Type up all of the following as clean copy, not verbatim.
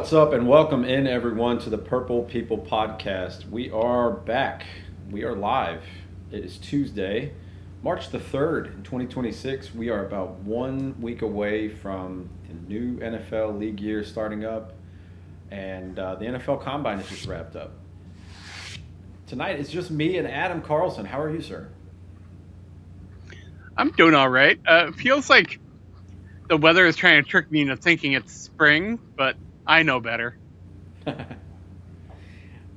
What's up, and welcome in everyone to the Purple People Podcast. We are back. We are live. It is Tuesday, March the 3rd, in 2026. We are about 1 week away from the new NFL league year starting up, and the NFL Combine is just wrapped up. Tonight it's just me and Adam Carlson. How are you, sir? I'm doing all right. It feels like the weather is trying to trick me into thinking it's spring, but I know better.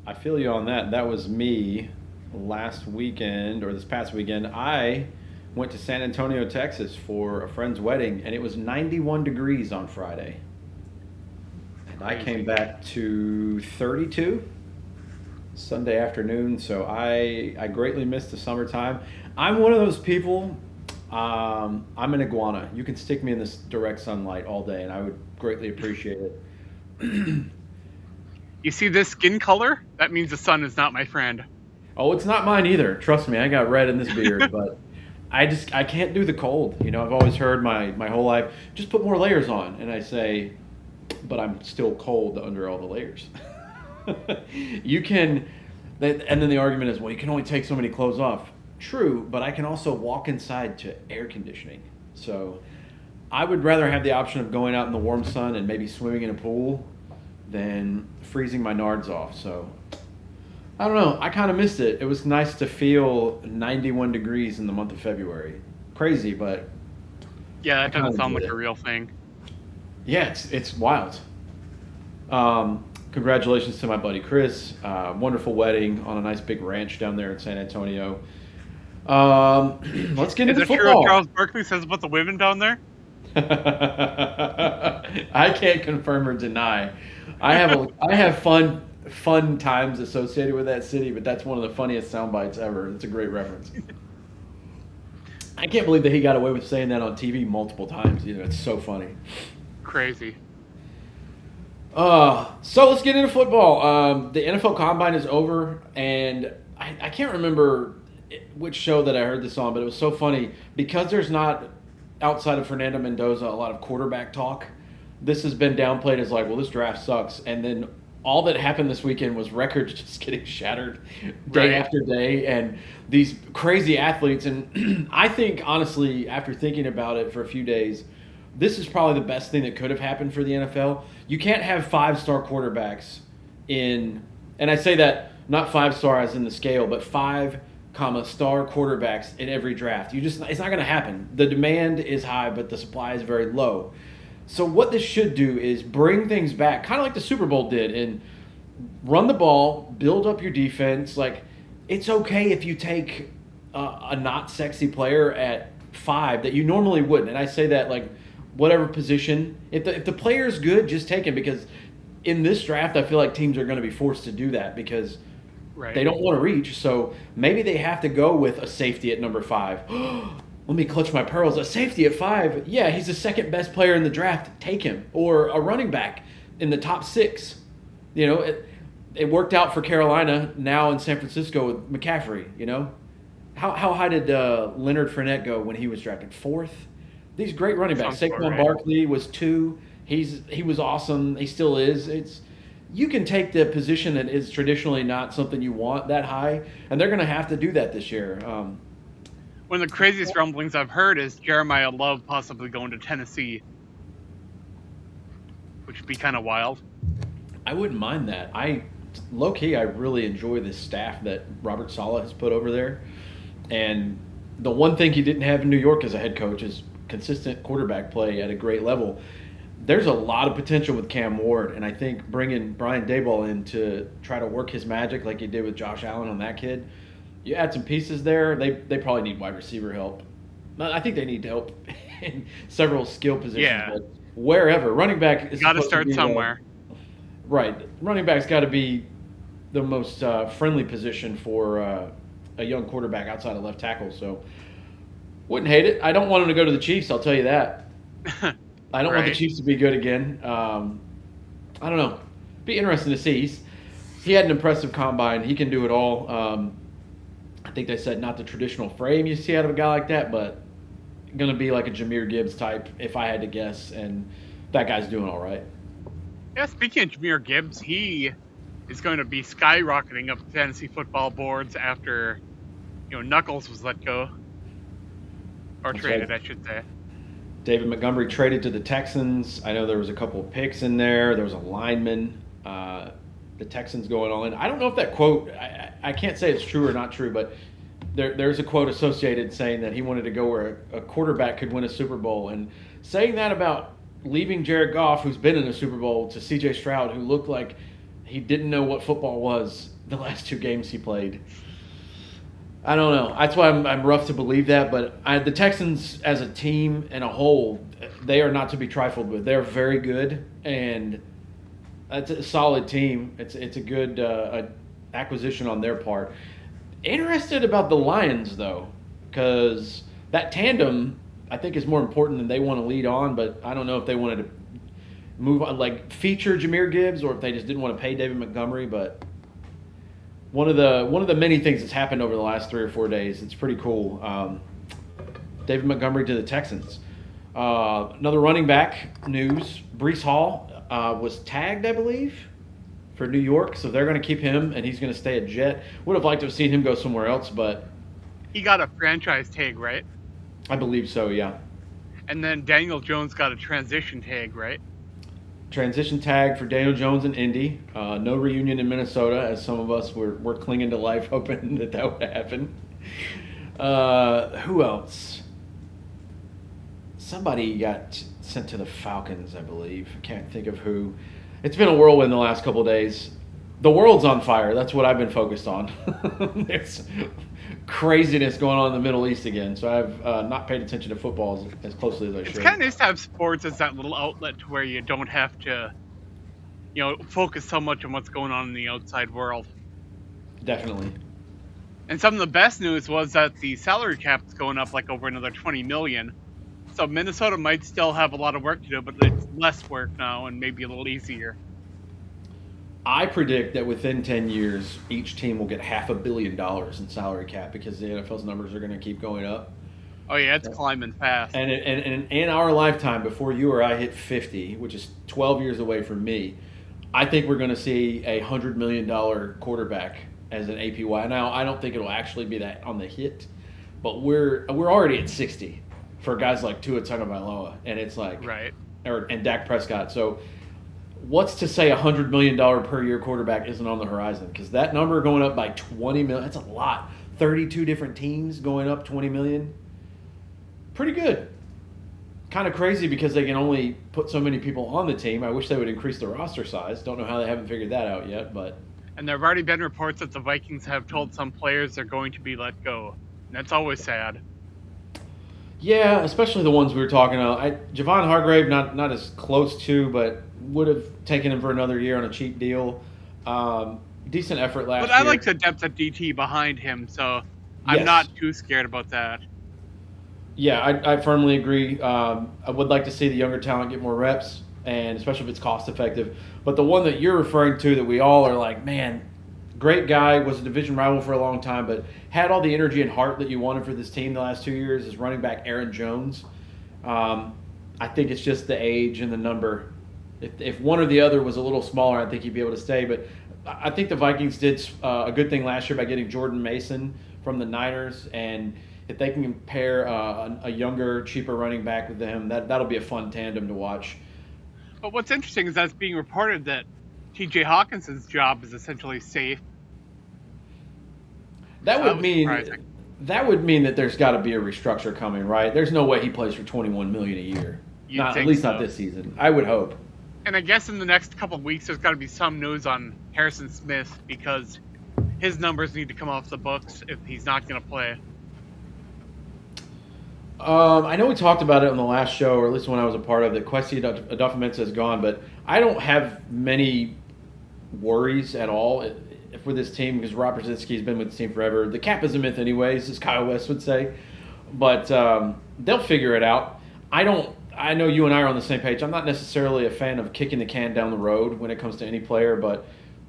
I feel you on that. That was me last weekend or this past weekend. I went to San Antonio, Texas for a friend's wedding, and it was 91 degrees on Friday. And I came Crazy. back to 32 Sunday afternoon, so I greatly missed the summertime. I'm one of those people. I'm an iguana. You can stick me in this direct sunlight all day, and I would greatly appreciate it. You see this skin color? That means the sun is not my friend. Oh, it's not mine either. Trust me, I got red in this beard, but I can't do the cold. You know, I've always heard my whole life, just put more layers on, and I say, but I'm still cold under all the layers. You can, and then the argument is, well, you can only take so many clothes off. True, but I can also walk inside to air conditioning. So I would rather have the option of going out in the warm sun and maybe swimming in a pool than freezing my nards off. So I don't know. I kind of missed it. It was nice to feel 91 degrees in the month of February. Crazy, but Yeah, I that kind doesn't of sound enjoyed like a it. real thing. Yeah, it's wild. Congratulations to my buddy Chris. Wonderful wedding on a nice big ranch down there in San Antonio. Let's get Is into it true what football. Charles Barkley says about the women down there? I can't confirm or deny. I have fun times associated with that city, but that's one of the funniest sound bites ever. It's a great reference. I can't believe that he got away with saying that on TV multiple times. You know, it's so funny. Crazy. So let's get into football. The NFL Combine is over, and I can't remember which show that I heard this on, but it was so funny because there's not outside of Fernando Mendoza a lot of quarterback talk. This has been downplayed as like, well, this draft sucks, and then all that happened this weekend was records just getting shattered day Right. after day, and these crazy athletes. And I think honestly, after thinking about it for a few days, this is probably the best thing that could have happened for the NFL. You can't have five-star quarterbacks in, and I say that not five-star as in the scale, but five comma star quarterbacks in every draft. It's not going to happen. The demand is high, but the supply is very low. So what this should do is bring things back, kind of like the Super Bowl did, and run the ball, build up your defense. Like, it's okay if you take a not sexy player at five that you normally wouldn't. And I say that like whatever position. If the player is good, just take him, because in this draft, I feel like teams are going to be forced to do that because they Right. don't want to reach. So maybe they have to go with a safety at number five. Let me clutch my pearls. A safety at five. Yeah, he's the second best player in the draft. Take him. Or a running back in the top six. You know, it worked out for Carolina now in San Francisco with McCaffrey. You know, how high did Leonard Fournette go when he was drafted? Fourth. These great running backs. Sounds about Saquon right. Barkley was two. He was awesome. He still is. It's You can take the position that is traditionally not something you want that high, and they're going to have to do that this year. One of the craziest rumblings I've heard is Jeremiah Love possibly going to Tennessee, which would be kind of wild. I wouldn't mind that. Low key, I really enjoy this staff that Robert Saleh has put over there. And the one thing he didn't have in New York as a head coach is consistent quarterback play at a great level. There's a lot of potential with Cam Ward, and I think bringing Brian Daboll in to try to work his magic like he did with Josh Allen on that kid, you add some pieces there. They probably need wide receiver help. I think they need help in several skill positions, Yeah. but wherever running back is Got to supposed to start be somewhere. right. Running back's got to be the most friendly position for a young quarterback outside of left tackle. So wouldn't hate it. I don't want him to go to the Chiefs. I'll tell you that. I don't want the Right. Chiefs to be good again. I don't know. Be interesting to see. He had an impressive combine. He can do it all. I think they said not the traditional frame you see out of a guy like that, but going to be like a Jameer Gibbs type, if I had to guess. And that guy's doing all right. Yeah, speaking of Jameer Gibbs, he is going to be skyrocketing up fantasy football boards after Knuckles was let go or That's traded, right. I should say. David Montgomery traded to the Texans. I know there was a couple of picks in there. There was a lineman. The Texans going all in. I don't know if that quote, I can't say it's true or not true, but there's a quote associated saying that he wanted to go where a quarterback could win a Super Bowl. And saying that about leaving Jared Goff, who's been in a Super Bowl, to CJ Stroud, who looked like he didn't know what football was the last two games he played. I don't know. That's why I'm rough to believe that. But the Texans, as a team and a whole, they are not to be trifled with. They're very good, and it's a solid team. It's a good acquisition on their part. Interested about the Lions though, because that tandem I think is more important than they want to lead on. But I don't know if they wanted to move on, like feature Jameer Gibbs, or if they just didn't want to pay David Montgomery. But one of the many things that's happened over the last 3 or 4 days. It's pretty cool. David Montgomery to the Texans. Another running back news. Breece Hall was tagged, I believe, for New York, so they're going to keep him, and he's going to stay at Jet. Would have liked to have seen him go somewhere else, but He got a franchise tag, right? I believe so, yeah. And then Daniel Jones got a transition tag, right? Transition tag for Daniel Jones in Indy. No reunion in Minnesota, as some of us were clinging to life, hoping that would happen. Who else? Somebody got sent to the Falcons, I believe. I can't think of who. It's been a whirlwind the last couple of days. The world's on fire. That's what I've been focused on. There's craziness going on in the Middle East again, so I've not paid attention to football as closely as I should. It's kind of nice to have sports as that little outlet to where you don't have to, focus so much on what's going on in the outside world. Definitely. And some of the best news was that the salary cap is going up like over another 20 million. So Minnesota might still have a lot of work to do, but it's less work now and maybe a little easier. I predict that within 10 years, each team will get $500 million in salary cap because the NFL's numbers are going to keep going up. Oh yeah, it's climbing fast. And in our lifetime, before you or I hit 50, which is 12 years away from me, I think we're going to see a $100 million quarterback as an APY. Now, I don't think it'll actually be that on the hit, but we're already at 60 for guys like Tua Tagovailoa, and it's like Right. and Dak Prescott. So what's to say $100 million per year quarterback isn't on the horizon? Because that number going up by 20 million, that's a lot. 32 different teams going up 20 million. Pretty good. Kind of crazy because they can only put so many people on the team. I wish they would increase the roster size. Don't know how they haven't figured that out yet, but And there have already been reports that the Vikings have told some players they're going to be let go. And that's always sad. yeah, especially the ones we were talking about. Javon Hargrave, not as close to, but would have taken him for another year on a cheap deal. Decent effort last But year. I like the depth of DT behind him, so I'm Yes. not too scared about that. Yeah, I firmly agree. I would like to see the younger talent get more reps, and especially if it's cost effective. But the one that you're referring to that we all are like, man, great guy, was a division rival for a long time, but had all the energy and heart that you wanted for this team the last 2 years is running back Aaron Jones. I think it's just the age and the number. If one or the other was a little smaller, I think he'd be able to stay. But I think the Vikings did a good thing last year by getting Jordan Mason from the Niners, and if they can pair a younger, cheaper running back with them, that'll be a fun tandem to watch. But what's interesting is that it's being reported that TJ Hawkinson's job is essentially safe. That was would mean surprising. that there's got to be a restructure coming, right? There's no way he plays for $21 million a year. You'd At think least so. not this season. I would hope. And I guess in the next couple of weeks, there's got to be some news on Harrison Smith because his numbers need to come off the books if he's not going to play. I know we talked about it on the last show, or at least when I was a part of it. Kwesi Adofo-Mensah is gone, but I don't have many worries at all for this team because Rob Brzezinski's been with the team forever. The cap is a myth anyways, as Kyle West would say. But they'll figure it out. I know you and I are on the same page. I'm not necessarily a fan of kicking the can down the road when it comes to any player, but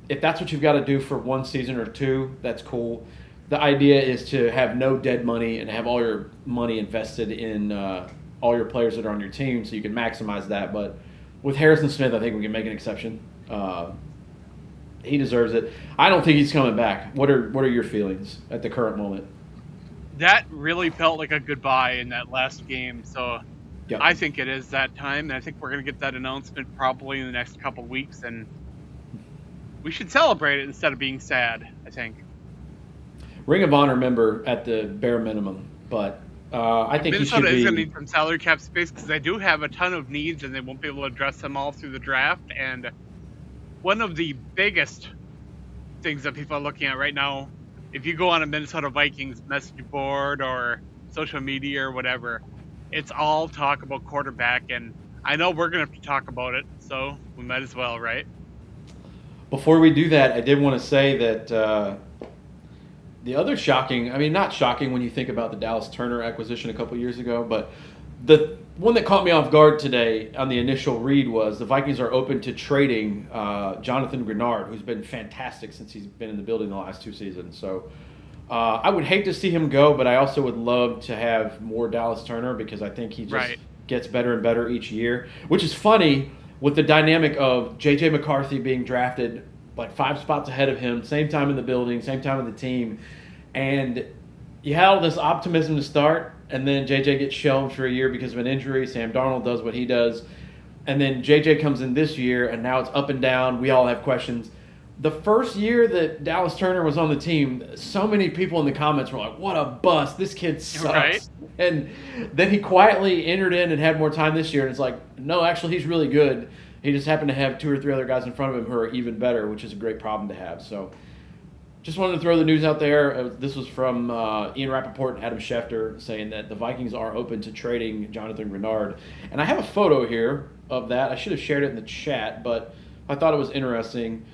if that's what you've got to do for one season or two, that's cool. The idea is to have no dead money and have all your money invested in all your players that are on your team so you can maximize that. But With Harrison Smith, I think we can make an exception. He deserves it. I don't think he's coming back. What are your feelings at the current moment? That really felt like a goodbye in that last game. So Yep. I think it is that time, and I think we're going to get that announcement probably in the next couple weeks, and we should celebrate it instead of being sad, I think. Ring of Honor member at the bare minimum, but I think Minnesota he is should going to be. need some salary cap space because they do have a ton of needs, and they won't be able to address them all through the draft. And one of the biggest things that people are looking at right now, if you go on a Minnesota Vikings message board or social media or whatever, it's all talk about quarterback, and I know we're going to have to talk about it, so we might as well, right? Before we do that, I did want to say that the other shocking, I mean, not shocking when you think about the Dallas Turner acquisition a couple years ago, but the one that caught me off guard today on the initial read was the Vikings are open to trading Jonathan Grenard, who's been fantastic since he's been in the building the last 2 seasons. So I would hate to see him go, but I also would love to have more Dallas Turner because I think he just gets better and better each year, which is funny with the dynamic of J.J. McCarthy being drafted like 5 spots ahead of him, same time in the building, same time with the team. And you had all this optimism to start, and then J.J. gets shelved for a year because of an injury. Sam Darnold does what he does. And then J.J. comes in this year, and now it's up and down. We all have questions. The first year that Dallas Turner was on the team, so many people in the comments were like, what a bust. This kid sucks. Right. And then he quietly entered in and had more time this year. And it's like, no, actually, he's really good. He just happened to have 2 or 3 other guys in front of him who are even better, which is a great problem to have. So just wanted to throw the news out there. This was from Ian Rappaport and Adam Schefter saying that the Vikings are open to trading Jonathan Grenard. And I have a photo here of that. I should have shared it in the chat, but I thought it was interesting.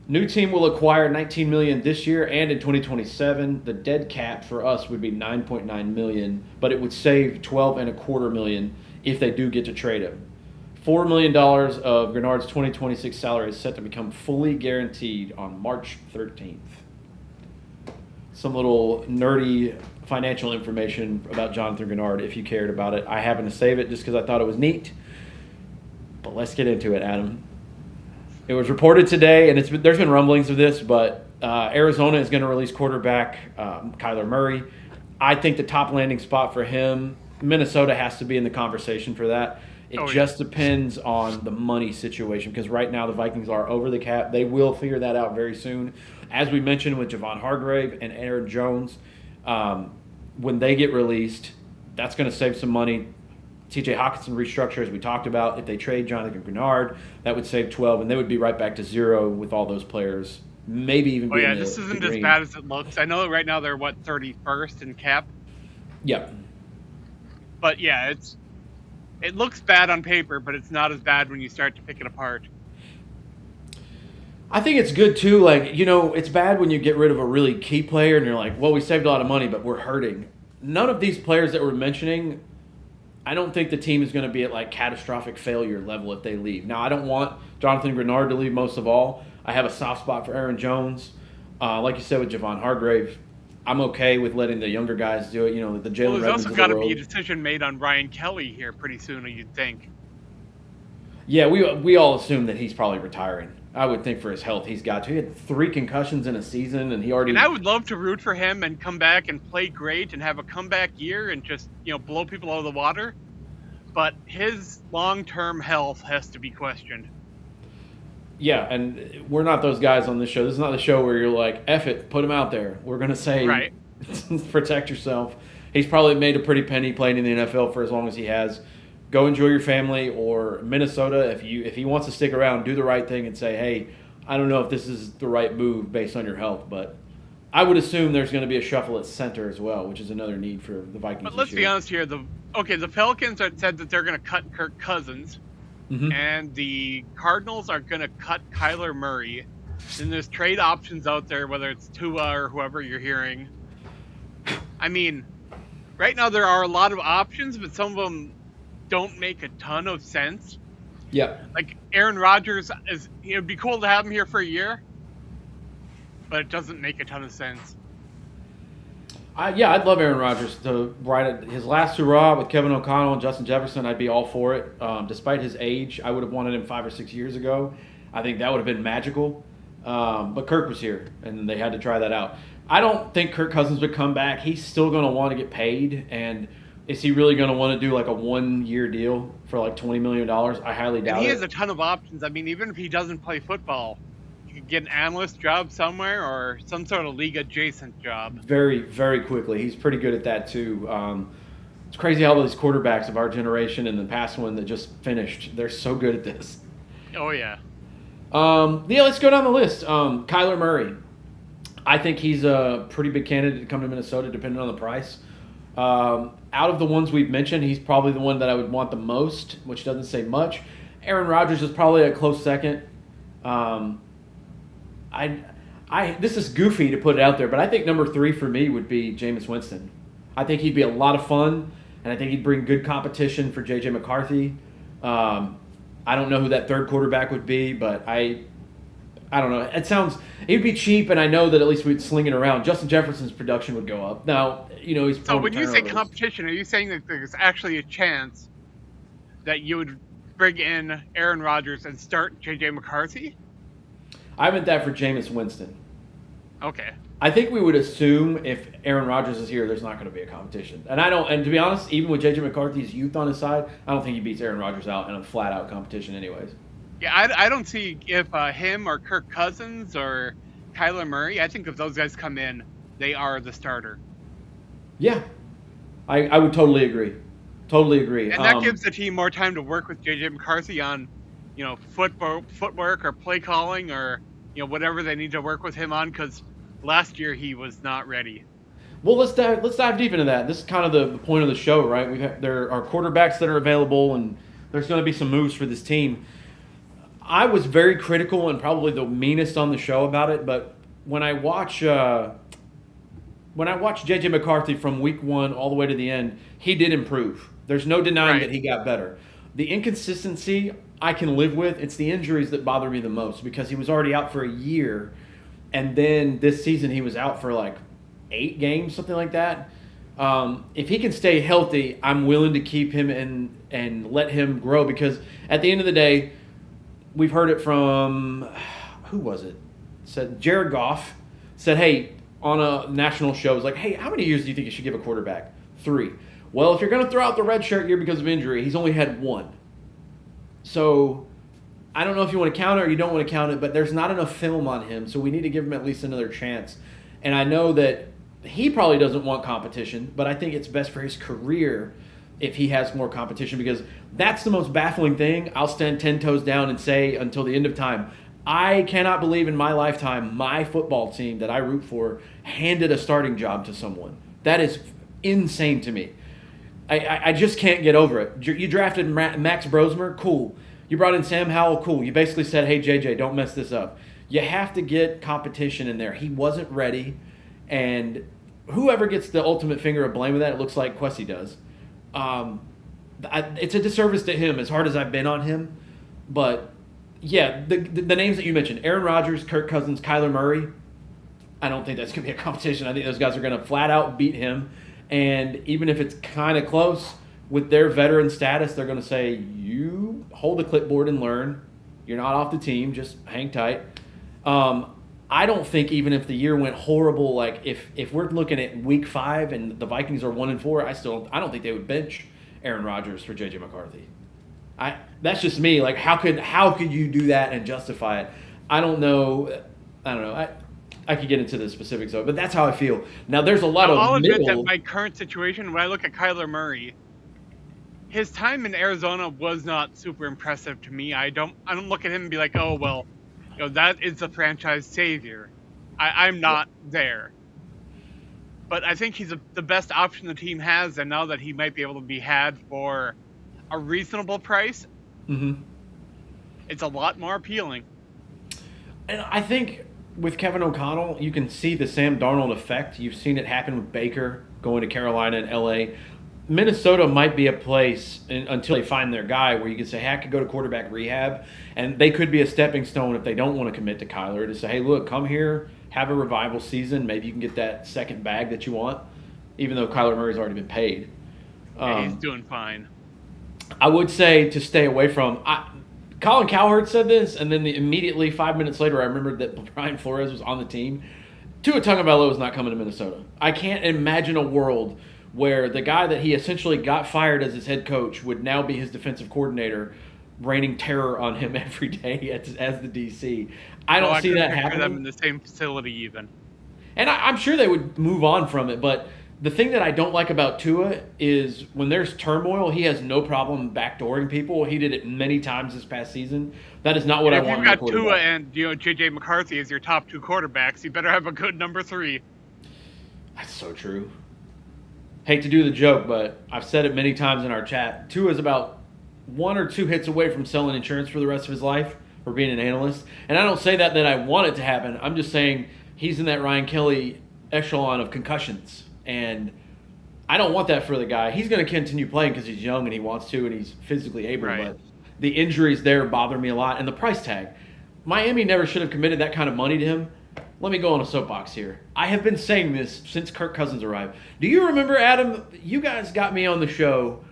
New team will acquire $19 million this year and in 2027. The dead cap for us would be $9.9 million, but it would save $12.25 million if they do get to trade him. $4 million of Grenard's 2026 salary is set to become fully guaranteed on March 13th. Some little nerdy financial information about Jonathan Grenard if you cared about it. I happened to save it just because I thought it was neat. But let's get into it, Adam. It was reported today, and there's been rumblings of this, but Arizona is going to release quarterback Kyler Murray. I think the top landing spot for him, Minnesota has to be in the conversation for that. It just depends on the money situation because right now the Vikings are over the cap. They will figure that out very soon. As we mentioned with Javon Hargrave and Aaron Jones, when they get released, that's going to save some money. TJ Hawkinson restructure, as we talked about. If they trade Jonathan Grenard, that would save 12, and they would be right back to 0 with all those players. Maybe even. This isn't as bad as it looks. I know right now they're 31st in cap. Yep. But yeah, it looks bad on paper, but it's not as bad when you start to pick it apart. I think it's good too. Like, it's bad when you get rid of a really key player and you're like, well, we saved a lot of money, but we're hurting. None of these players that we're mentioning, I don't think the team is going to be at like catastrophic failure level if they leave. Now, I don't want Jonathan Grenard to leave most of all. I have a soft spot for Aaron Jones. Like you said with Javon Hargrave, I'm okay with letting the younger guys do it. The Jalen Redmonds of the world. There's also got to be a decision made on Ryan Kelly here pretty soon, you'd think. Yeah, we all assume that he's probably retiring. I would think for his health, he's got to. He had 3 concussions in a season, and he already. And I would love to root for him and come back and play great and have a comeback year and just blow people out of the water. But his long-term health has to be questioned. Yeah, and we're not those guys on this show. This is not the show where you're like, F it, put him out there. We're going to say, protect yourself. He's probably made a pretty penny playing in the NFL for as long as he has. Go enjoy your family, or Minnesota, if he wants to stick around, do the right thing and say, hey, I don't know if this is the right move based on your health, but I would assume there's going to be a shuffle at center as well, which is another need for the Vikings. But let's be honest here. The Pelicans have said that they're going to cut Kirk Cousins, and the Cardinals are going to cut Kyler Murray. And there's trade options out there, whether it's Tua or whoever you're hearing. I mean, right now there are a lot of options, but some of them don't make a ton of sense. Yeah. Like Aaron Rodgers, it would be cool to have him here for a year, but it doesn't make a ton of sense. I'd love Aaron Rodgers to ride his last hurrah with Kevin O'Connell and Justin Jefferson. I'd be all for it. Despite his age, I would have wanted him 5 or 6 years ago. I think that would have been magical. But Kirk was here, and they had to try that out. I don't think Kirk Cousins would come back. He's still going to want to get paid, and is he really going to want to do like a 1-year deal for like $20 million? I highly doubt And he it. has a ton of options. I mean, even if he doesn't play football, he could get an analyst job somewhere or some sort of league adjacent job. Very, very quickly. He's pretty good at that too. It's crazy how these quarterbacks of our generation and the past one that just finished, they're so good at this. Oh yeah. Yeah, let's go down the list. Kyler Murray. I think he's a pretty big candidate to come to Minnesota, depending on the price. Out of the ones we've mentioned, he's probably the one that I would want the most, which doesn't say much. Aaron Rodgers is probably a close second. This is goofy to put it out there, but I think number 3 for me would be Jameis Winston. I think he'd be a lot of fun, and I think he'd bring good competition for J.J. McCarthy. I don't know who that third quarterback would be, but I don't know. It'd be cheap, and I know that at least we'd sling it around. Justin Jefferson's production would go up. Now, he's So when you say competition, are you saying that there's actually a chance that you would bring in Aaron Rodgers and start J.J. McCarthy? I meant that for Jameis Winston. Okay. I think we would assume if Aaron Rodgers is here, there's not going to be a competition. And to be honest, even with J.J. McCarthy's youth on his side, I don't think he beats Aaron Rodgers out in a flat-out competition anyways. Yeah, I don't see if him or Kirk Cousins or Kyler Murray, I think if those guys come in, they are the starter. Yeah, I would totally agree. Totally agree. And that gives the team more time to work with J.J. McCarthy on, footwork or play calling or, whatever they need to work with him on, because last year he was not ready. Well, let's dive deep into that. This is kind of the point of the show, right? There are quarterbacks that are available, and there's going to be some moves for this team. I was very critical and probably the meanest on the show about it, but when I watch J.J. McCarthy from week 1 all the way to the end, he did improve. There's no denying that he got better. The inconsistency I can live with. It's the injuries that bother me the most because he was already out for a year, and then this season he was out for like 8 games, something like that. If he can stay healthy, I'm willing to keep him and let him grow because at the end of the day, we've heard it from, who was it? Said Jared Goff said, hey, on a national show, was like, hey, how many years do you think you should give a quarterback? 3. Well, if you're going to throw out the red shirt year because of injury, he's only had 1. So I don't know if you want to count it or you don't want to count it, but there's not enough film on him, so we need to give him at least another chance. And I know that he probably doesn't want competition, but I think it's best for his career if he has more competition because that's the most baffling thing. I'll stand 10 toes down and say until the end of time, I cannot believe in my lifetime my football team that I root for handed a starting job to someone. That is insane to me. I just can't get over it. You drafted Max Brosmer, cool. You brought in Sam Howell, cool. You basically said, hey, JJ, don't mess this up. You have to get competition in there. He wasn't ready, and whoever gets the ultimate finger of blame with that, it looks like Kwesi does. It's a disservice to him, as hard as I've been on him. But, yeah, the names that you mentioned, Aaron Rodgers, Kirk Cousins, Kyler Murray, I don't think that's going to be a competition. I think those guys are going to flat out beat him. And even if it's kind of close, with their veteran status, they're going to say, you hold the clipboard and learn. You're not off the team. Just hang tight. I don't think even if the year went horrible, like if we're looking at week 5 and the Vikings are 1-4, I don't think they would bench Aaron Rodgers for J.J. McCarthy. That's just me. Like how could you do that and justify it? I don't know. I could get into the specifics of it, but that's how I feel. Now there's a lot I'll of admit that my current situation, when I look at Kyler Murray, his time in Arizona was not super impressive to me. I don't look at him and be like, oh well, that is the franchise savior. I'm not there. But I think he's the best option the team has, and now that he might be able to be had for a reasonable price, it's a lot more appealing. And I think with Kevin O'Connell, you can see the Sam Darnold effect. You've seen it happen with Baker going to Carolina and L.A. Minnesota might be a place until they find their guy where you can say, hey, I could go to quarterback rehab, and they could be a stepping stone if they don't want to commit to Kyler to say, hey, look, come here, have a revival season. Maybe you can get that second bag that you want. even though Kyler Murray's already been paid. Yeah, he's doing fine. I would say to stay away from. Colin Cowherd said this, and then immediately 5 minutes later, I remembered that Brian Flores was on the team. Tua Tagovailoa is not coming to Minnesota. I can't imagine a world where the guy that he essentially got fired as his head coach would now be his defensive coordinator, raining terror on him every day as the DC. I don't see that happening. Them in the same facility even. And I'm sure they would move on from it, but the thing that I don't like about Tua is when there's turmoil, he has no problem backdooring people. He did it many times this past season. That is not what I want. If you've got Tua and JJ McCarthy as your top 2 quarterbacks, you better have a good number 3. That's so true. Hate to do the joke, but I've said it many times in our chat. Tua is about 1 or 2 hits away from selling insurance for the rest of his life or being an analyst. And I don't say that I want it to happen. I'm just saying he's in that Ryan Kelly echelon of concussions. And I don't want that for the guy. He's going to continue playing because he's young and he wants to and he's physically able. Right. But the injuries there bother me a lot. And the price tag. Miami never should have committed that kind of money to him. Let me go on a soapbox here. I have been saying this since Kirk Cousins arrived. Do you remember, Adam, you guys got me on the show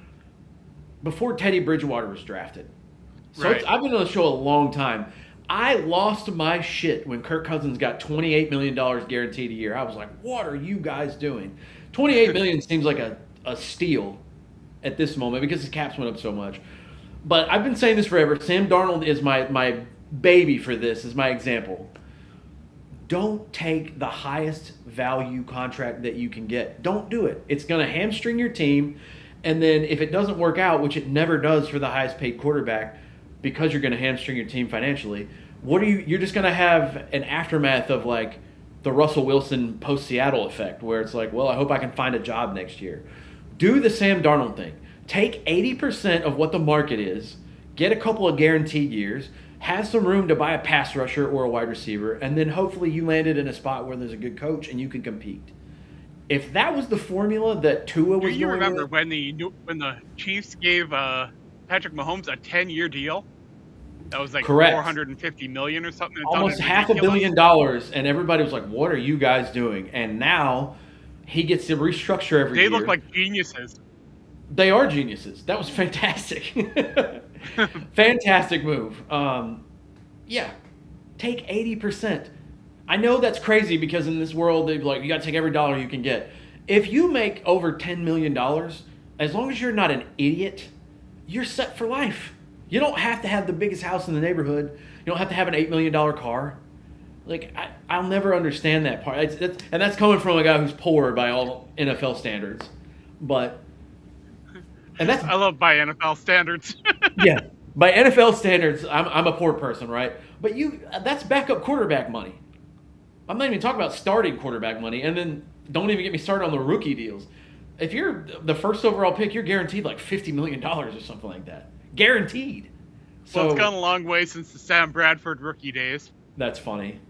before Teddy Bridgewater was drafted. So right. I've been on the show a long time. I lost my shit when Kirk Cousins got $28 million guaranteed a year. I was like, what are you guys doing? $28 million seems like a steal at this moment because his caps went up so much. But I've been saying this forever. Sam Darnold is my baby for this, is my example. Don't take the highest value contract that you can get. Don't do it. It's going to hamstring your team. And then if it doesn't work out, which it never does for the highest paid quarterback, because you're going to hamstring your team financially, you're just going to have an aftermath of like the Russell Wilson post-Seattle effect where it's like, well, I hope I can find a job next year. Do the Sam Darnold thing. Take 80% of what the market is, get a couple of guaranteed years, have some room to buy a pass rusher or a wide receiver, and then hopefully you landed in a spot where there's a good coach and you can compete. If that was the formula that Tua was doing... Do you remember when the Chiefs gave Patrick Mahomes a 10-year deal? That was like Correct. $450 million or something. Almost $500 million, and everybody was like, what are you guys doing? And now he gets to restructure every year. They look like geniuses. They are geniuses. That was fantastic. Fantastic move. Yeah, take 80%. I know that's crazy because in this world, they're like, you got to take every dollar you can get. If you make over $10 million, as long as you're not an idiot, you're set for life. You don't have to have the biggest house in the neighborhood. You don't have to have an $8 million car. Like, I'll never understand that part. And that's coming from a guy who's poor by all NFL standards. But, and that's... I love by NFL standards. Yeah. By NFL standards, I'm a poor person, right? But that's backup quarterback money. I'm not even talking about starting quarterback money, and then don't even get me started on the rookie deals. If you're the first overall pick, you're guaranteed like $50 million or something like that. Guaranteed. So, well, it's gone a long way since the Sam Bradford rookie days. That's funny.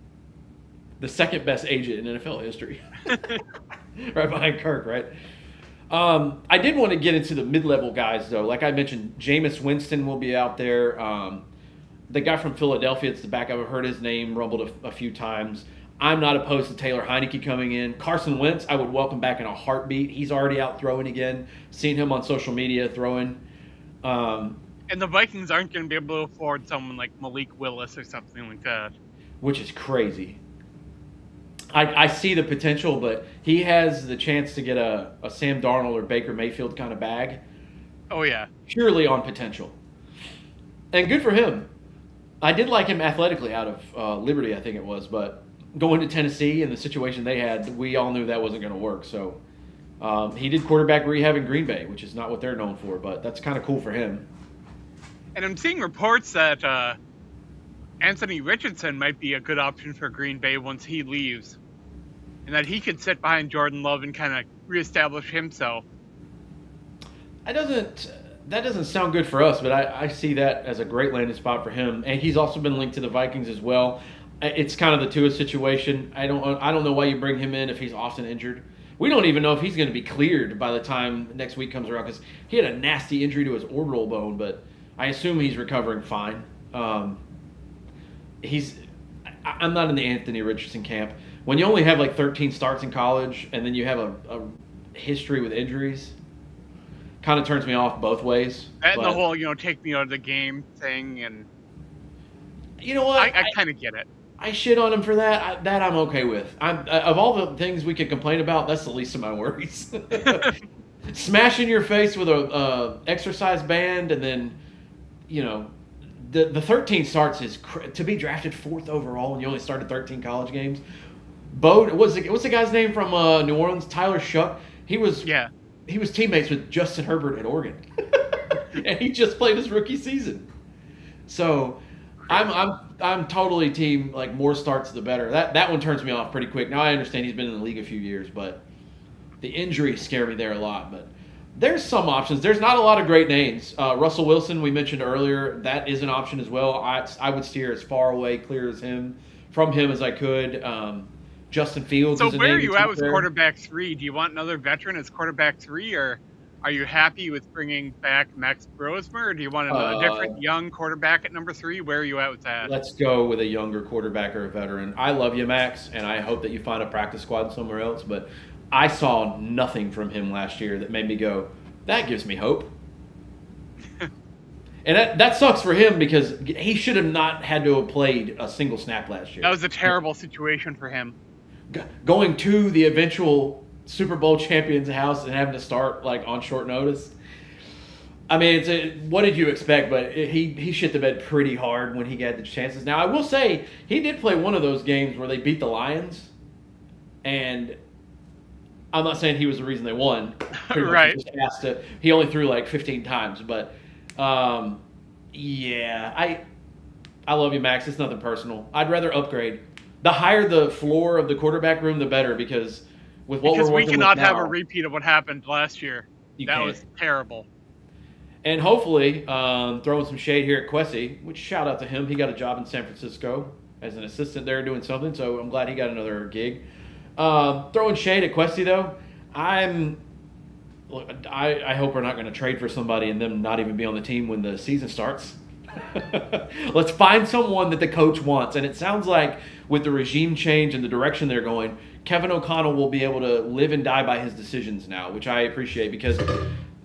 The second best agent in NFL history. Right behind Kirk, right? I did want to get into the mid-level guys, though. Like I mentioned, Jameis Winston will be out there. The guy from Philadelphia, it's the back. I've heard his name rumbled a few times. I'm not opposed to Taylor Heineke coming in. Carson Wentz, I would welcome back in a heartbeat. He's already out throwing again. Seen him on social media throwing. And the Vikings aren't going to be able to afford someone like Malik Willis or something like that. Which is crazy. I see the potential, but he has the chance to get a Sam Darnold or Baker Mayfield kind of bag. Oh, yeah. Purely on potential. And good for him. I did like him athletically out of Liberty, I think it was, but going to Tennessee and the situation they had, we all knew that wasn't going to work. So he did quarterback rehab in Green Bay, which is not what they're known for, but that's kind of cool for him. And I'm seeing reports that Anthony Richardson might be a good option for Green Bay once he leaves. And that he could sit behind Jordan Love and kind of reestablish himself. That doesn't sound good for us, but I see that as a great landing spot for him. And he's also been linked to the Vikings as well. It's kind of the Tua situation. I don't know why you bring him in if he's often injured. We don't even know if he's going to be cleared by the time next week comes around because he had a nasty injury to his orbital bone, but I assume he's recovering fine. I'm not in the Anthony Richardson camp. When you only have like 13 starts in college and then you have history with injuries kind of turns me off both ways. That and the But whole, take me out of the game thing, and you know what? I kind of get it. I shit on him for that. That I'm okay with. Of all the things we could complain about, that's the least of my worries. Smashing your face with a exercise band, and then, the 13 starts is to be drafted 4th overall, and you only started 13 college games. What's the guy's name from New Orleans? Tyler Shuck. He was teammates with Justin Herbert at Oregon, and he just played his rookie season. So, I'm totally team like more starts the better. That one turns me off pretty quick. Now I understand he's been in the league a few years, but the injuries scare me there a lot. But there's some options. There's not a lot of great names. Russell Wilson, we mentioned earlier, that is an option as well. I would steer as far away, clear from him as I could. Justin Fields. So is a where name are you that's at with there. quarterback 3? Do you want another veteran as quarterback 3, or are you happy with bringing back Max Brosmer, or do you want a different young quarterback at number 3? Where are you at with that? Let's go with a younger quarterback or a veteran. I love you, Max, and I hope that you find a practice squad somewhere else. But I saw nothing from him last year that made me go, that gives me hope. And that sucks for him because he should have not had to have played a single snap last year. That was a terrible situation for him. Going to the eventual Super Bowl champion's house and having to start like on short notice. I mean, what did you expect? But he shit the bed pretty hard when he got the chances. Now, I will say he did play one of those games where they beat the Lions, and I'm not saying he was the reason they won. Right. He only threw like 15 times, but yeah, I love you, Max. It's nothing personal. I'd rather upgrade. The higher the floor of the quarterback room, the better, because with what we're working with now, we cannot have a repeat of what happened last year. That was terrible. And hopefully, throwing some shade here at Quessy, which shout out to him. He got a job in San Francisco as an assistant there doing something, so I'm glad he got another gig. Throwing shade at Quessy, though, I hope we're not going to trade for somebody and them not even be on the team when the season starts. Let's find someone that the coach wants. And it sounds like with the regime change and the direction they're going, Kevin O'Connell will be able to live and die by his decisions now, which I appreciate because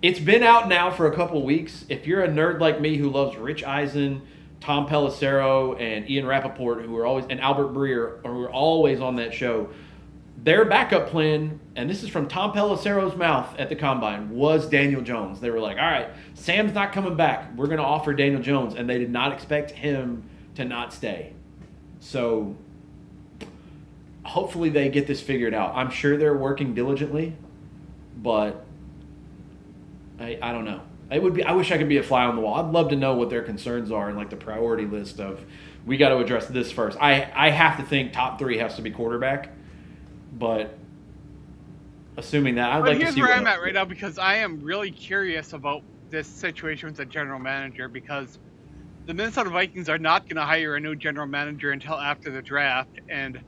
it's been out now for a couple of weeks. If you're a nerd like me who loves Rich Eisen, Tom Pelissero, and Ian Rappaport, and Albert Breer, who are always on that show, their backup plan, and this is from Tom Pelissero's mouth at the Combine, was Daniel Jones. They were like, all right, Sam's not coming back. We're going to offer Daniel Jones. And they did not expect him to not stay. So hopefully they get this figured out. I'm sure they're working diligently, but I don't know. I wish I could be a fly on the wall. I'd love to know what their concerns are and like the priority list of, we got to address this first. I have to think top 3 has to be quarterback. But assuming that, I'd like to see. But here's where I'm at right now, because I am really curious about this situation with the general manager, because the Minnesota Vikings are not going to hire a new general manager until after the draft. And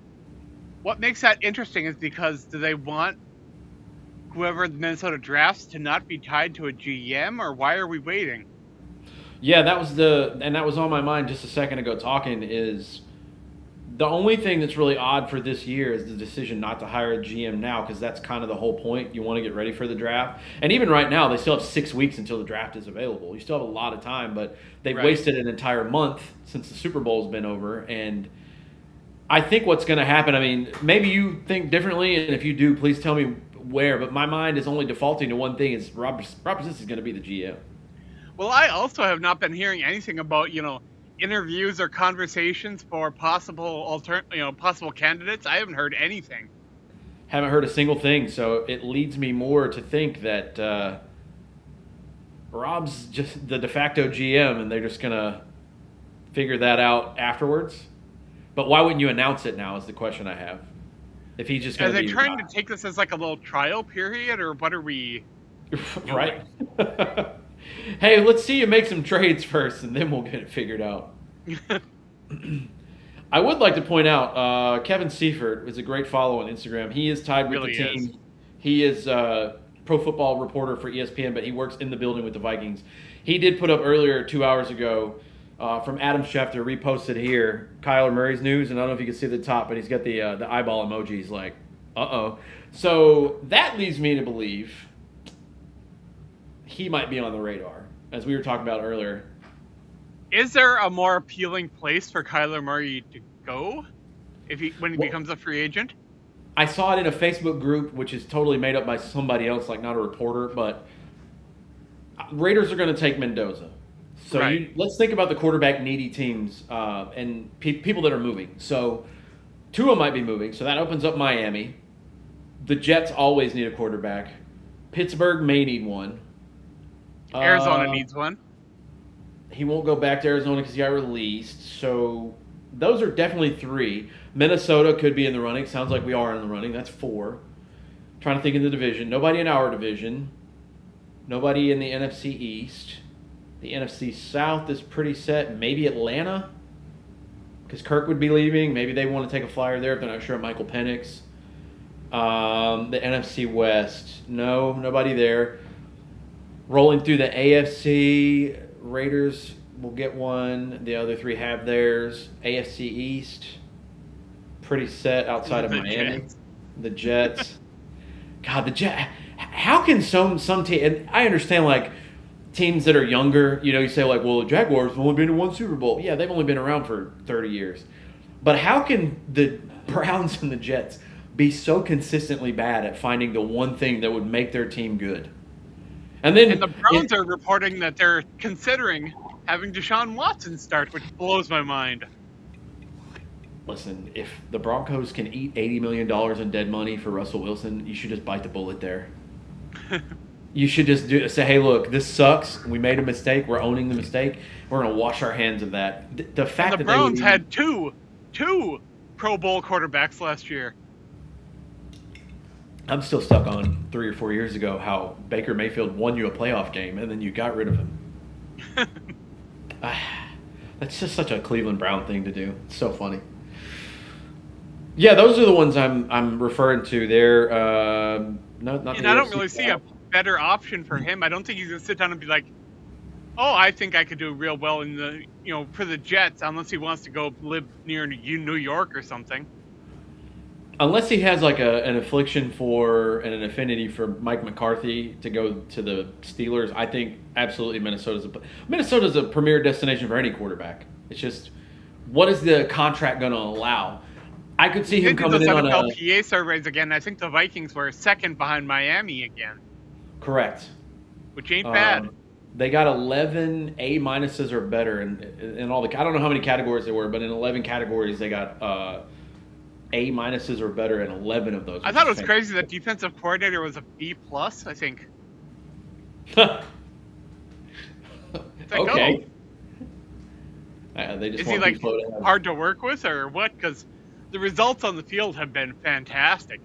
what makes that interesting is because do they want whoever the Minnesota drafts to not be tied to a GM, or why are we waiting? Yeah, that was on my mind just a second ago talking is the only thing that's really odd for this year is the decision not to hire a GM now, because that's kind of the whole point. You want to get ready for the draft. And even right now, they still have 6 weeks until the draft is available. You still have a lot of time, but they've wasted an entire month since the Super Bowl's been over. And I think what's going to happen, I mean, maybe you think differently, and if you do, please tell me where. But my mind is only defaulting to one thing, is Rob Pazinski is going to be the GM. Well, I also have not been hearing anything about, interviews or conversations for possible possible candidates. I haven't heard anything. Haven't heard a single thing, so it leads me more to think that Rob's just the de facto GM, and they're just gonna figure that out afterwards. But why wouldn't you announce it now? Is the question I have. If he's just gonna are they trying to take this as like a little trial period, or what are we? Right. Hey, let's see you make some trades first, and then we'll get it figured out. I would like to point out Kevin Seifert is a great follow on Instagram. He is tied with the team. He is a pro football reporter for ESPN, but he works in the building with the Vikings. He did put up earlier 2 hours ago from Adam Schefter, reposted here, Kyler Murray's news, and I don't know if you can see the top, but he's got the eyeball emojis like Uh-oh. So that leads me to believe he might be on the radar, as we were talking about earlier. Is there a more appealing place for Kyler Murray to go when he Well, becomes a free agent? I saw it in a Facebook group, which is totally made up by somebody else, like not a reporter, but Raiders are going to take Mendoza. So Right. let's think about the quarterback needy teams and people that are moving. So Tua might be moving, so that opens up Miami. The Jets always need a quarterback. Pittsburgh may need one. Arizona Uh, needs one. he won't go back to Arizona because he got released. So those are definitely three. Minnesota could be in the running. Sounds like we are in the running. That's four. Trying to think in the division. Nobody in our division. Nobody in the NFC East. The NFC South is pretty set. Maybe Atlanta, because Kirk would be leaving. Maybe they want to take a flyer there if they're not sure of Michael Penix. The NFC West, no, nobody there. Rolling through the AFC, Raiders will get one. The other three have theirs. AFC East, pretty set outside of The Miami. Jets. The Jets. God, the Jet. How can some team? And I understand like teams that are younger. You say like, well, the Jaguars have only been to one Super Bowl. Yeah, they've only been around for 30 years. But how can the Browns and the Jets be so consistently bad at finding the one thing that would make their team good? And then And the Browns are reporting that they're considering having Deshaun Watson start, which blows my mind. Listen, if the Broncos can eat $80 million in dead money for Russell Wilson, you should just bite the bullet there. You should just say, hey, look, this sucks. We made a mistake. We're owning the mistake. We're going to wash our hands of that. The fact And the that they would Browns had two Pro Bowl quarterbacks last year. I'm still stuck on 3 or 4 years ago how Baker Mayfield won you a playoff game and then you got rid of him. That's just such a Cleveland Brown thing to do. It's so funny. Yeah, those are the ones I'm referring to there. Not And I don't really see a better option for him. I don't think he's going to sit down and be like, oh, I think I could do real well in for the Jets, unless he wants to go live near New York or something. Unless he has like an affliction for and an affinity for Mike McCarthy to go to the Steelers, I think absolutely Minnesota's a premier destination for any quarterback. It's just, what is the contract going to allow? I could see him coming in on a NFLPA surveys again. I think the Vikings were second behind Miami again, correct, which ain't bad. They got 11 A minuses or better in all the. I don't know how many categories they were, but in 11 categories they got A minuses or better in 11 of those. I thought it was crazy that defensive coordinator was a B plus. I think. Okay. Oh. They just Is he want to like hard to work with or what? Because the results on the field have been fantastic.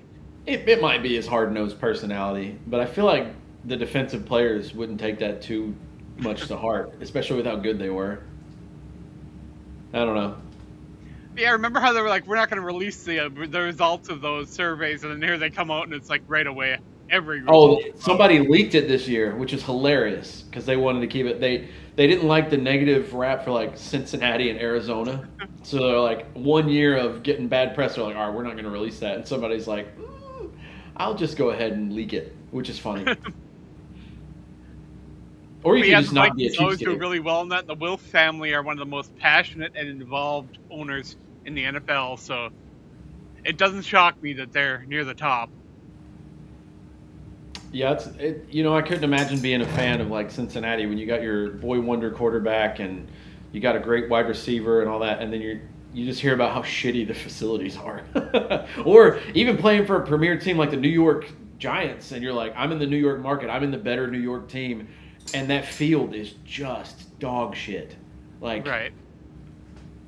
It might be his hard-nosed personality, but I feel like the defensive players wouldn't take that too much to heart, especially with how good they were. I don't know. Yeah, remember how they were like, we're not going to release the results of those surveys, and then here they come out and it's like right away every result. Somebody leaked it this year, which is hilarious because they wanted to keep it. They didn't like the negative rap for like Cincinnati and Arizona, so they're like 1 year of getting bad press. They're like, all right, we're not going to release that, and somebody's like, I'll just go ahead and leak it, which is funny. Or you can just not be a always do cheapskate. really well in that. The Wilf family are one of the most passionate and involved owners in the NFL, so it doesn't shock me that they're near the top. Yeah, I couldn't imagine being a fan of like Cincinnati when you got your boy wonder quarterback and you got a great wide receiver and all that, and then you just hear about how shitty the facilities are. Or even playing for a premier team like the New York Giants, and you're like, I'm in the New York market, I'm in the better New York team, and that field is just dog shit. Like, Right.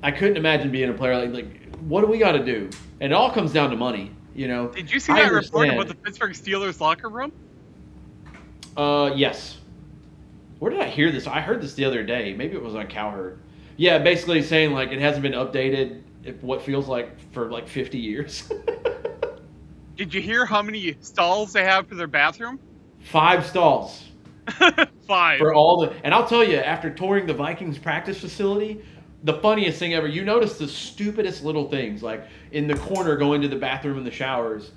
I couldn't imagine being a player like what do we got to do? And it all comes down to money, Did you see I that report understand. about the Pittsburgh Steelers locker room? Yes. Where did I hear this? I heard this the other day. Maybe it was on Cowherd. Yeah, basically saying like it hasn't been updated what feels like for like 50 years. Did you hear how many stalls they have for their bathroom? 5 stalls 5. for all the. And I'll tell you, after touring the Vikings practice facility, the funniest thing ever. You notice the stupidest little things, like in the corner going to the bathroom and the showers.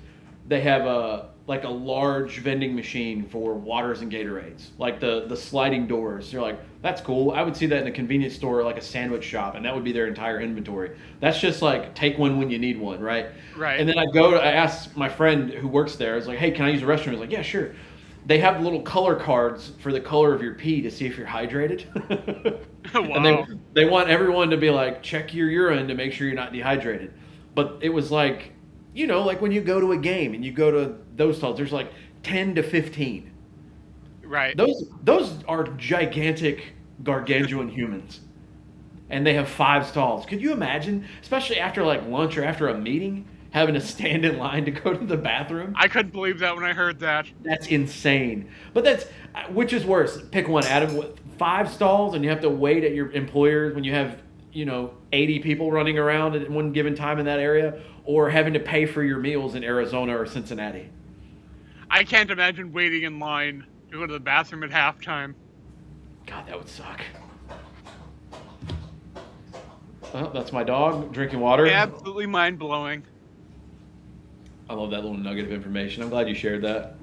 they have a large vending machine for waters and Gatorades, like the sliding doors. You're like, that's cool. I would see that in a convenience store, like a sandwich shop, and that would be their entire inventory. That's just like take one when you need one, right? Right. And then I asked my friend who works there. I was like, hey, can I use the restroom? He's like, yeah, sure. They have little color cards for the color of your pee to see if you're hydrated. Wow. And they want everyone to be like, check your urine to make sure you're not dehydrated. But it was like, like when you go to a game and you go to those stalls, there's like 10 to 15. Right. Those are gigantic, gargantuan humans. And they have 5 stalls. Could you imagine, especially after like lunch or after a meeting, having to stand in line to go to the bathroom? I couldn't believe that when I heard that. That's insane. But which is worse? Pick one, Adam. 5 stalls and you have to wait at your employer when you have, 80 people running around at one given time in that area, or having to pay for your meals in Arizona or Cincinnati. I can't imagine waiting in line to go to the bathroom at halftime. God, that would suck. Well, that's my dog drinking water. Absolutely mind-blowing. I love that little nugget of information. I'm glad you shared that.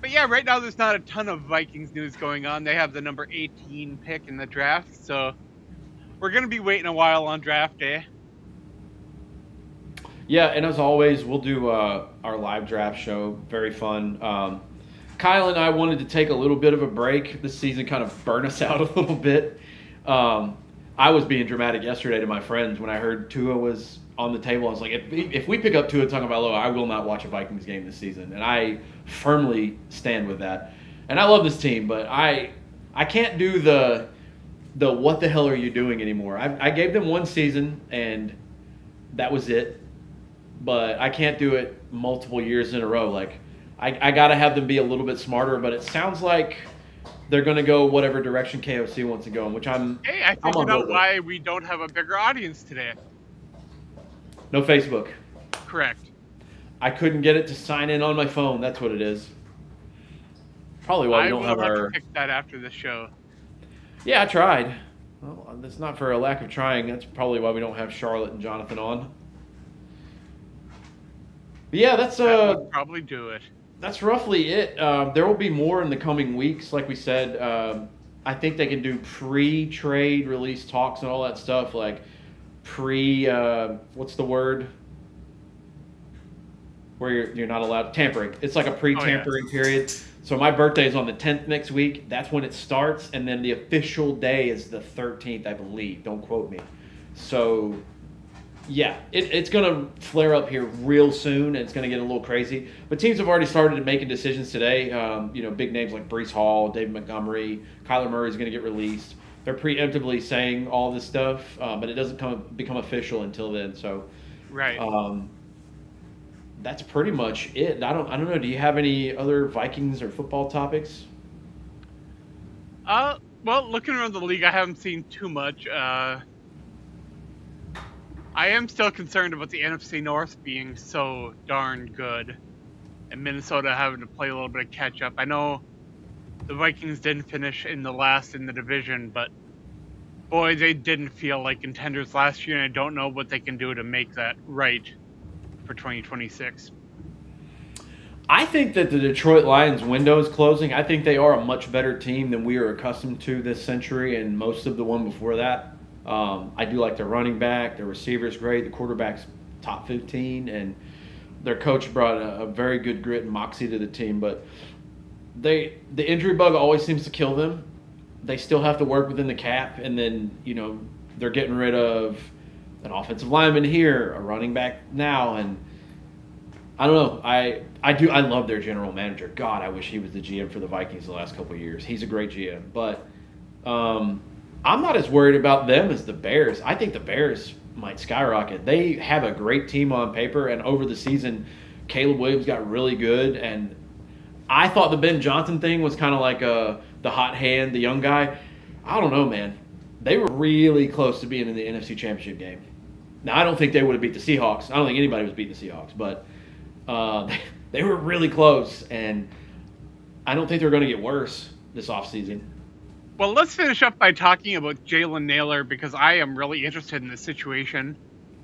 But yeah, right now there's not a ton of Vikings news going on. They have the number 18 pick in the draft, so we're going to be waiting a while on draft day. Yeah, and as always, we'll do our live draft show. Very fun. Kyle and I wanted to take a little bit of a break. This season kind of burned us out a little bit. I was being dramatic yesterday to my friends when I heard Tua was on the table. I was like, if we pick up Tua Tagovailoa, I will not watch a Vikings game this season. And I firmly stand with that. And I love this team, but I can't do the what the hell are you doing anymore. I gave them one season, and that was it. But I can't do it multiple years in a row. Like, I got to have them be a little bit smarter, but it sounds like they're going to go whatever direction KOC wants to go in, which Hey, I figured out why we don't have a bigger audience today. No Facebook. Correct. I couldn't get it to sign in on my phone. That's what it is. Probably why we don't have our... I will have to pick that after the show. Yeah, I tried. Well, that's not for a lack of trying. That's probably why we don't have Charlotte and Jonathan on. But yeah, that would probably do it. That's roughly it. There will be more in the coming weeks. Like we said, I think they can do pre-trade release talks and all that stuff. Like what's the word? Where you're not allowed tampering. It's like a pre-tampering period. So my birthday is on the 10th next week. That's when it starts, and then the official day is the 13th, I believe. Don't quote me. So yeah, it's going to flare up here real soon, and it's going to get a little crazy. But teams have already started making decisions today. Big names like Breece Hall, David Montgomery, Kyler Murray is going to get released. They're preemptively saying all this stuff, but it doesn't become official until then. So, right. That's pretty much it. I don't know. Do you have any other Vikings or football topics? Well, looking around the league, I haven't seen too much. I am still concerned about the NFC North being so darn good and Minnesota having to play a little bit of catch up. I know the Vikings didn't finish in the last in the division, but boy, they didn't feel like contenders last year, and I don't know what they can do to make that right for 2026. I think that the Detroit Lions window is closing. I think they are a much better team than we are accustomed to this century and most of the one before that. I do like their running back. Their receiver's great. The quarterback's top 15, and their coach brought a very good grit and moxie to the team. But the injury bug always seems to kill them. They still have to work within the cap, and then they're getting rid of an offensive lineman here, a running back now, and I don't know. I love their general manager. God, I wish he was the GM for the Vikings the last couple of years. He's a great GM, but I'm not as worried about them as the Bears. I think the Bears might skyrocket. They have a great team on paper, and over the season, Caleb Williams got really good, and I thought the Ben Johnson thing was kind of like the hot hand, the young guy. I don't know, man. They were really close to being in the NFC Championship game. Now, I don't think they would have beat the Seahawks. I don't think anybody was beating the Seahawks, but they were really close, and I don't think they're going to get worse this offseason. Well, let's finish up by talking about Jalen Nailor, because I am really interested in this situation.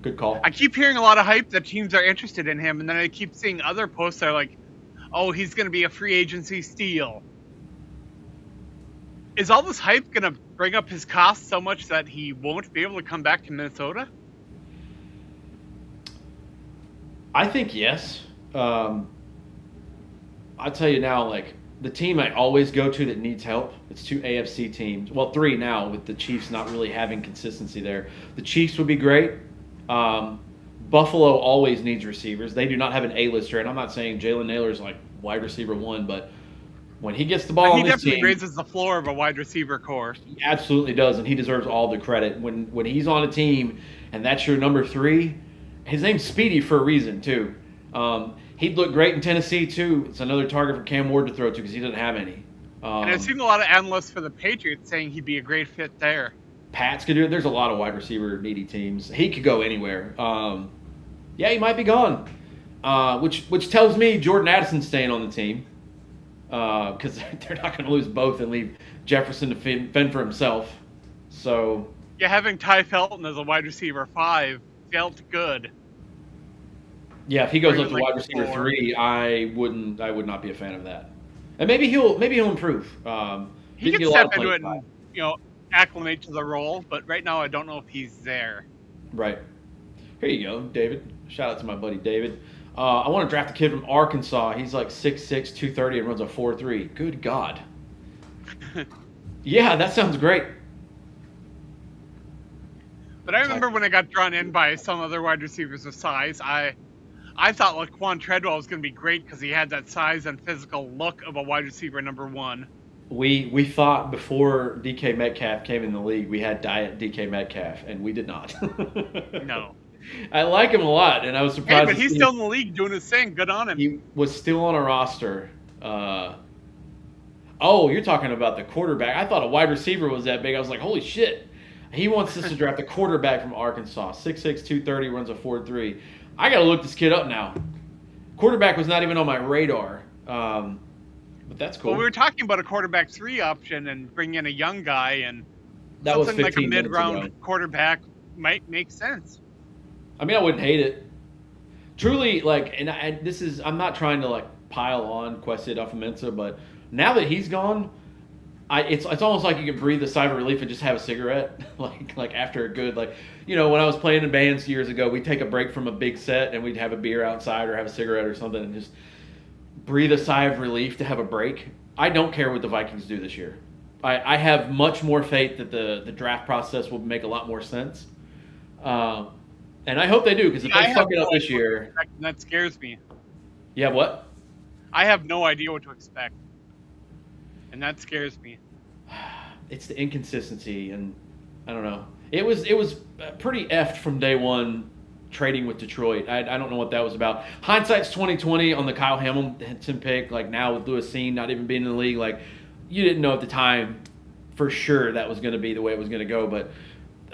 Good call. I keep hearing a lot of hype that teams are interested in him, and then I keep seeing other posts that are like, oh, he's going to be a free agency steal. Is all this hype going to bring up his cost so much that he won't be able to come back to Minnesota? I think yes. I'll tell you now, like, the team I always go to that needs help, it's 2 AFC teams. Well, 3 now, with the Chiefs not really having consistency there. The Chiefs would be great. Buffalo always needs receivers. They do not have an A-lister, and I'm not saying Jalen Naylor's like wide receiver 1, but when he gets the ball on He this definitely team, raises the floor of a wide receiver core. he absolutely does, and he deserves all the credit. When he's on a team and that's your number 3, his name's Speedy for a reason, too. He'd look great in Tennessee, too. It's another target for Cam Ward to throw to because he doesn't have any. And I've seen a lot of analysts for the Patriots saying he'd be a great fit there. Pats could do it. There's a lot of wide receiver needy teams. He could go anywhere. Yeah, he might be gone, which tells me Jordan Addison's staying on the team because they're not going to lose both and leave Jefferson to fend for himself. So yeah, having Ty Felton as a wide receiver 5 felt good. yeah, if he goes Or up to like wide receiver 4. 3, I would not be a fan of that. And maybe he'll improve. He Didn't can get a lot step of into playing it time. and acclimate to the role, but right now I don't know if he's there. Right. Here you go, David. Shout out to my buddy David. I want to draft a kid from Arkansas. He's like 6'6", 230, and runs a 4.3. Good God. Yeah, that sounds great. But I remember when I got drawn in by some other wide receivers of size, I thought Laquan Treadwell was going to be great because he had that size and physical look of a wide receiver number 1. We thought before DK Metcalf came in the league, we had diet DK Metcalf, and we did not. No. I like him a lot, and I was Hey, surprised. but to he's see still in the league doing his thing. Good on him. he was still on a roster. Oh, you're talking about the quarterback. I thought a wide receiver was that big. I was like, holy shit. He wants us to draft a quarterback from Arkansas. 6'6", 230, runs a 4.3. I got to look this kid up now. Quarterback was not even on my radar. But that's cool. Well, we were talking about a quarterback 3 option and bring in a young guy, and That was something like a 15 minutes ago. mid-round quarterback might make sense. I mean, I wouldn't hate it. Truly, like, I'm not trying to, like, pile on Kwesi Adofo-Mensah, but now that he's gone, it's almost like you can breathe a sigh of relief and just have a cigarette, like after a good, like, when I was playing in bands years ago, we'd take a break from a big set and we'd have a beer outside or have a cigarette or something and just breathe a sigh of relief to have a break. I don't care what the Vikings do this year. I have much more faith that the draft process will make a lot more sense. And I hope they do, because if they fuck it up this year... That scares me. Yeah, what? I have no idea what to expect. And that scares me. It's the inconsistency, and I don't know. It was pretty effed from day one trading with Detroit. I don't know what that was about. Hindsight's 20/20 on the Kyle Hamilton pick. Like, now with Lewis Cine not even being in the league, like, you didn't know at the time for sure that was going to be the way it was going to go. But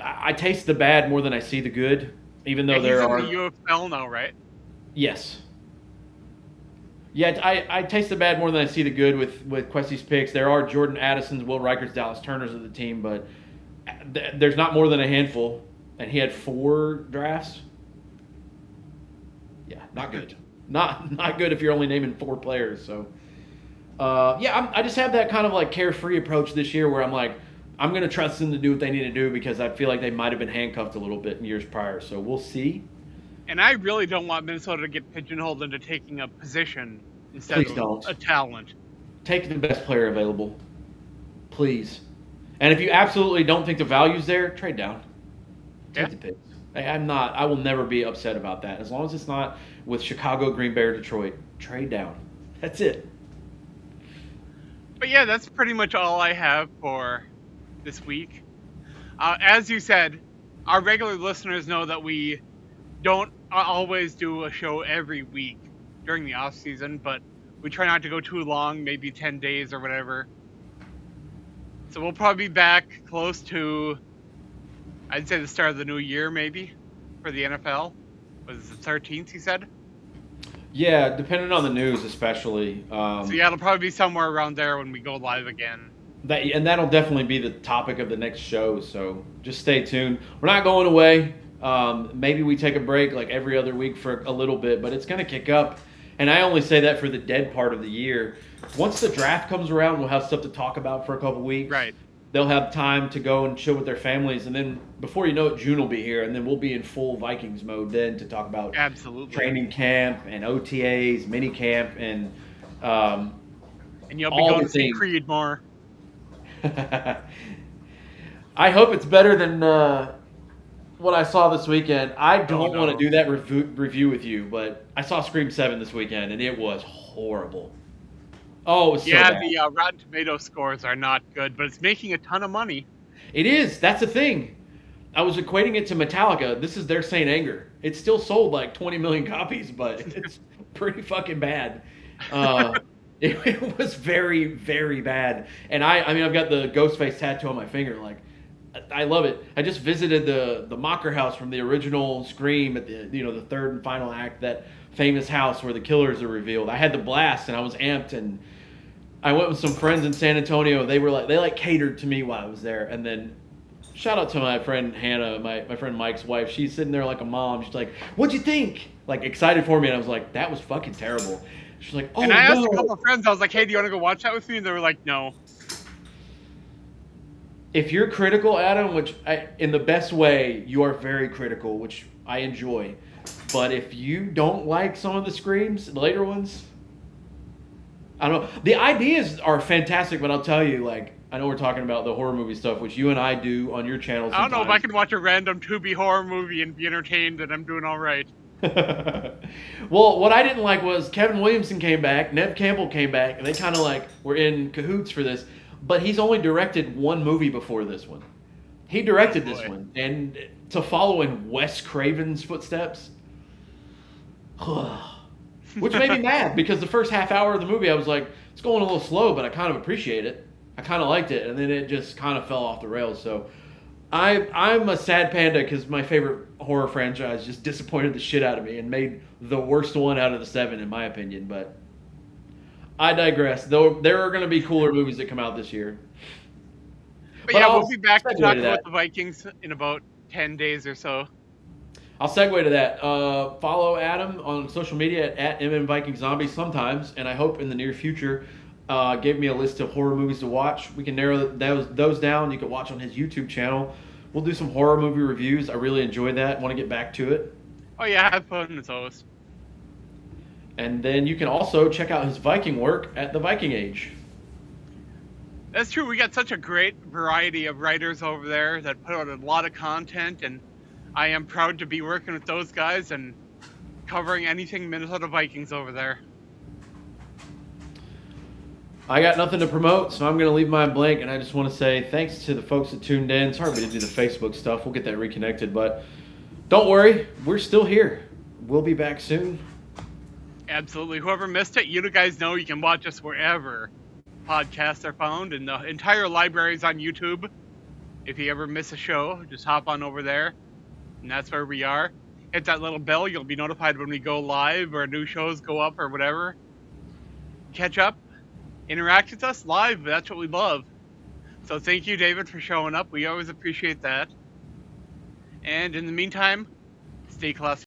I taste the bad more than I see the good, even though there are... He's in the UFL now, right? Yes. Yeah, I taste the bad more than I see the good with Kwesi's picks. There are Jordan Addisons, Will Reicherts, Dallas Turners of the team, but there's not more than a handful. And he had 4 drafts. Yeah, not good. Not good if you're only naming 4 players. So, I just have that kind of like carefree approach this year where I'm like, I'm going to trust them to do what they need to do because I feel like they might have been handcuffed a little bit in years prior. So we'll see. And I really don't want Minnesota to get pigeonholed into taking a position instead of a talent. Take the best player available. Please. And if you absolutely don't think the value's there, trade down. Take the picks. I will never be upset about that. As long as it's not with Chicago, Green Bay, or Detroit, trade down. That's it. But yeah, that's pretty much all I have for this week. As you said, our regular listeners know that we don't always do a show every week during the off season, but we try not to go too long, maybe 10 days or whatever. So we'll probably be back close to, I'd say, the start of the new year, maybe, for the NFL. Was it the 13th, you said? Yeah, depending on the news, especially. So yeah, it'll probably be somewhere around there when we go live again. That'll definitely be the topic of the next show, so just stay tuned. We're not going away. Maybe we take a break like every other week for a little bit, but it's going to kick up. And I only say that for the dead part of the year. Once the draft comes around, we'll have stuff to talk about for a couple weeks. Right. They'll have time to go and chill with their families, and then before you know it, June will be here, and then we'll be in full Vikings mode then to talk about Absolutely. training camp and OTAs, mini camp, and you'll be going to see Creed more. I hope it's better than what I saw this weekend. I don't want to do that review with you, but I saw Scream 7 this weekend, and it was horrible. Oh, it was so bad. The Rotten Tomato scores are not good, but it's making a ton of money. It is. That's the thing. I was equating it to Metallica. This is their Saint Anger. It still sold like 20 million copies, but it's pretty fucking bad. It was very, very bad. And I mean, I've got the Ghostface tattoo on my finger. Like, I love it. I just visited the Mocker house from the original Scream at the third and final act, that famous house where the killers are revealed. I had the blast and I was amped, and I went with some friends in San Antonio. They catered to me while I was there. And then shout out to my friend Hannah, my friend Mike's wife. She's sitting there like a mom. She's like, "What'd you think?" Like, excited for me, and I was like, "That was fucking terrible." She's like, "Oh, and I asked a couple of friends. I was like, "Hey, do you want to go watch that with me?" And they were like, "No." If you're critical, Adam, which in the best way, you are very critical, which I enjoy. But if you don't like some of the Screams, the later ones, I don't know. The ideas are fantastic, but I'll tell you, like, I know we're talking about the horror movie stuff, which you and I do on your channel sometimes. I don't know if I can watch a random Tubi horror movie and be entertained, and I'm doing all right. Well, what I didn't like was Kevin Williamson came back, Neve Campbell came back, and they kind of like were in cahoots for this. But he's only directed one movie before this one. He directed this one, and to follow in Wes Craven's footsteps, which made me mad, because the first half hour of the movie I was like, it's going a little slow, but I kind of appreciate it. I kind of liked it, and then it just kind of fell off the rails. So I'm a sad panda, because my favorite horror franchise just disappointed the shit out of me and made the worst one out of the 7, in my opinion. But I digress. Though there are going to be cooler movies that come out this year. But yeah, we'll be back to talk about the Vikings in about 10 days or so. I'll segue to that. Follow Adam on social media at MMVikingZombie sometimes, and I hope in the near future give me a list of horror movies to watch. We can narrow those down. You can watch on his YouTube channel. We'll do some horror movie reviews. I really enjoy that. Want to get back to it. Oh yeah, have fun as always. And then you can also check out his Viking work at The Viking Age. That's true. We got such a great variety of writers over there that put out a lot of content, and I am proud to be working with those guys and covering anything Minnesota Vikings over there. I got nothing to promote, so I'm going to leave mine blank, and I just want to say thanks to the folks that tuned in. Sorry we didn't do the Facebook stuff. We'll get that reconnected, but don't worry. We're still here. We'll be back soon. Absolutely. Whoever missed it, you guys know you can watch us wherever podcasts are found, and the entire library is on YouTube. If you ever miss a show, just hop on over there, and that's where we are. Hit that little bell. You'll be notified when we go live or new shows go up or whatever. Catch up, interact with us live. That's what we love. So thank you, David, for showing up. We always appreciate that. And in the meantime, stay classy.